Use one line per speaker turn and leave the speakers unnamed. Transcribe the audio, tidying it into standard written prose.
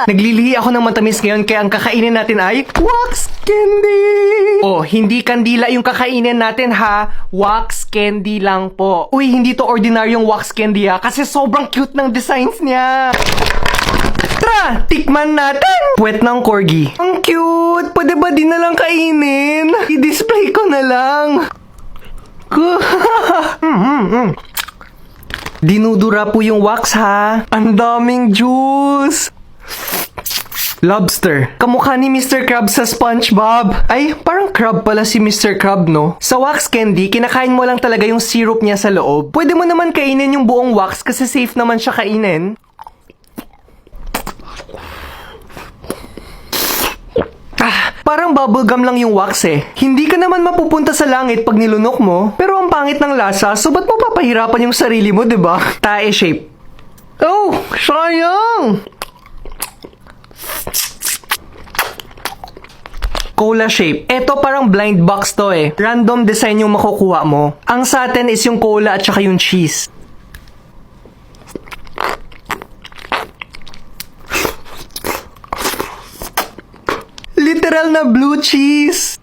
Naglilihi ako ng matamis ngayon kaya ang kakainin natin ay wax candy! Oh, hindi kandila yung kakainin natin ha. Wax candy lang po. Uy, hindi to ordinaryong wax candy ha kasi sobrang cute ng designs niya. Tara, tikman natin! Puwet ng corgi. Ang cute! Pwede ba di na lang kainin? I-display ko na lang. Dinudura po yung wax ha. Ang daming juice. Lobster. Kamukha ni Mr. Krab sa SpongeBob. Ay, parang crab pala si Mr. Krab, no? Sa wax candy, kinakain mo lang talaga yung syrup niya sa loob. Pwede mo naman kainin yung buong wax kasi safe naman siya kainin. Parang bubblegum lang yung wax eh. Hindi ka naman mapupunta sa langit pag nilunok mo. Pero ang pangit ng lasa, so ba't mo papahirapan yung sarili mo, diba? Tae shape. Oh, sayang! Cola shape. Eto parang blind box to eh. Random design yung makukuha mo. Ang sa atin is yung cola at saka yung cheese. Literal na blue cheese.